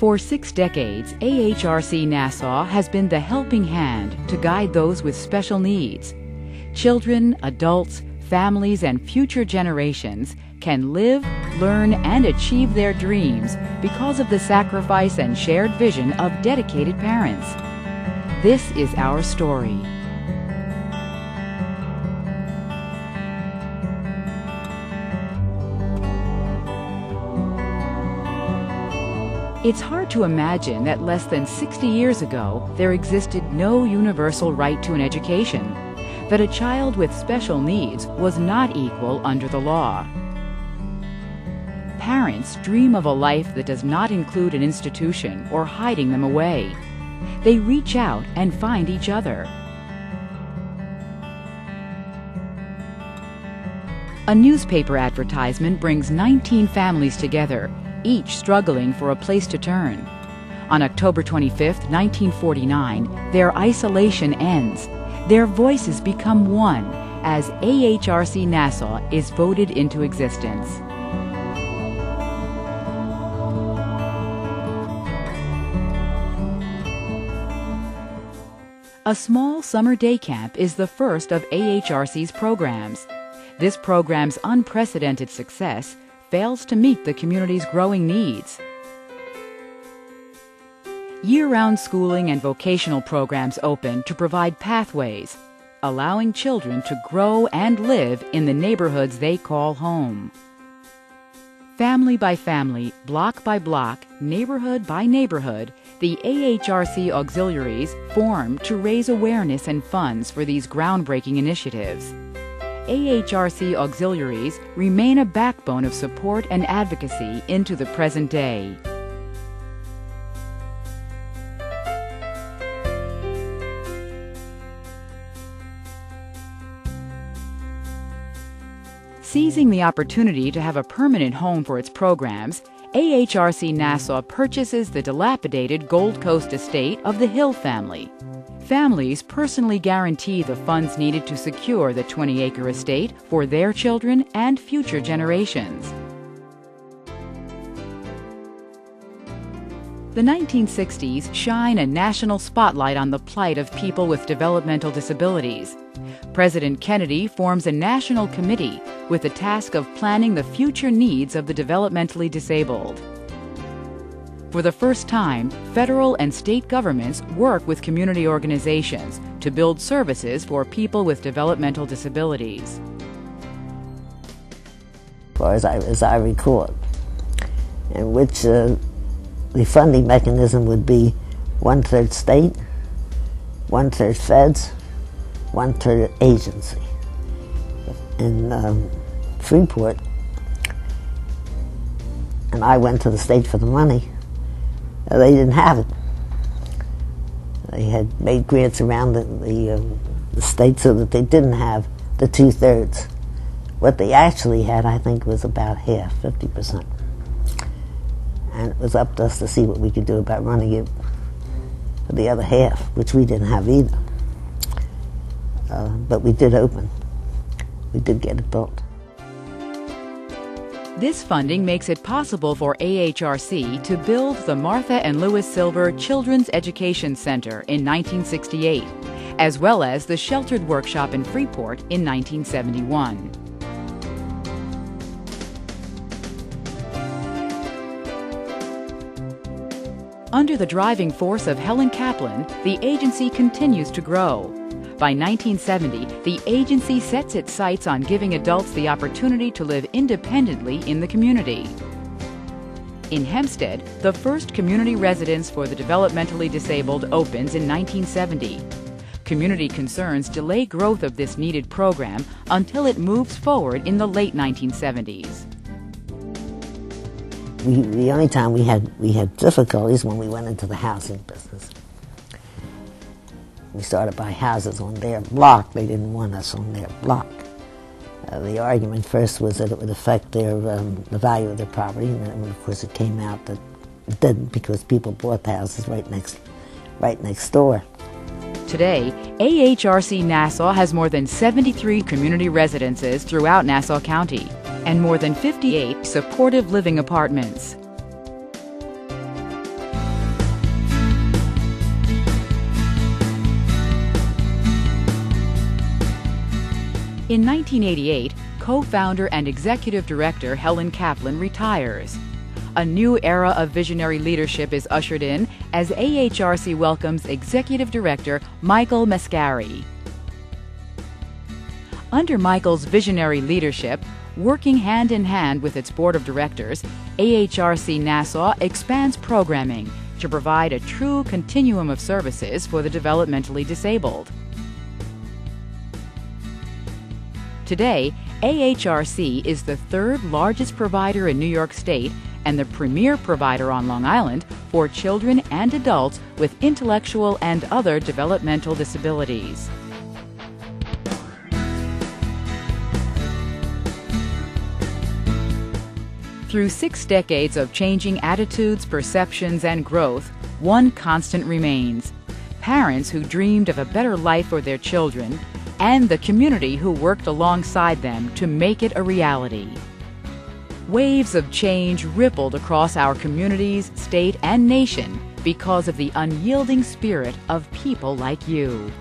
For 6 decades, AHRC Nassau has been the helping hand to guide those with special needs. Children, adults, families, and future generations can live, learn, and achieve their dreams because of the sacrifice and shared vision of dedicated parents. This is our story. It's hard to imagine that less than 60 years ago, there existed no universal right to an education, that a child with special needs was not equal under the law. Parents dream of a life that does not include an institution or hiding them away. They reach out and find each other. A newspaper advertisement brings 19 families together, each struggling for a place to turn. On October 25, 1949, their isolation ends. Their voices become one as AHRC Nassau is voted into existence. A small summer day camp is the first of AHRC's programs. This program's unprecedented success fails to meet the community's growing needs. Year-round schooling and vocational programs open to provide pathways, allowing children to grow and live in the neighborhoods they call home. Family by family, block by block, neighborhood by neighborhood, the AHRC auxiliaries form to raise awareness and funds for these groundbreaking initiatives. AHRC auxiliaries remain a backbone of support and advocacy into the present day. Seizing the opportunity to have a permanent home for its programs, AHRC Nassau purchases the dilapidated Gold Coast estate of the Hill family. Families personally guarantee the funds needed to secure the 20-acre estate for their children and future generations. The 1960s shine a national spotlight on the plight of people with developmental disabilities. President Kennedy forms a national committee with the task of planning the future needs of the developmentally disabled. For the first time, federal and state governments work with community organizations to build services for people with developmental disabilities. As I recall, in which the funding mechanism would be 1/3 state, 1/3 feds, 1/3 agency. In Freeport, and I went to the state for the money. They didn't have it. They had made grants around the state so that they didn't have the 2/3. What they actually had, I think, was about half, 50%. And it was up to us to see what we could do about running it for the other half, which we didn't have either. But we did open. We did get it built. This funding makes it possible for AHRC to build the Martha and Louis Silver Children's Education Center in 1968, as well as the Sheltered Workshop in Freeport in 1971. Under the driving force of Helen Kaplan, the agency continues to grow. By 1970, the agency sets its sights on giving adults the opportunity to live independently in the community. In Hempstead, the first community residence for the developmentally disabled opens in 1970. Community concerns delay growth of this needed program until it moves forward in the late 1970s. The only time we had difficulties when we went into the housing business. We started to buy houses on their block. They didn't want us on their block. The argument first was that it would affect their the value of their property, and then, of course, it came out that it didn't because people bought the houses right next door. Today, AHRC Nassau has more than 73 community residences throughout Nassau County and more than 58 supportive living apartments. In 1988, co-founder and executive director Helen Kaplan retires. A new era of visionary leadership is ushered in as AHRC welcomes Executive Director Michael Mascari. Under Michael's visionary leadership, working hand in hand with its board of directors, AHRC Nassau expands programming to provide a true continuum of services for the developmentally disabled. Today, AHRC is the third largest provider in New York State and the premier provider on Long Island for children and adults with intellectual and other developmental disabilities. Through 6 decades of changing attitudes, perceptions, and growth, one constant remains: parents who dreamed of a better life for their children, and the community who worked alongside them to make it a reality. Waves of change rippled across our communities, state, and nation because of the unyielding spirit of people like you.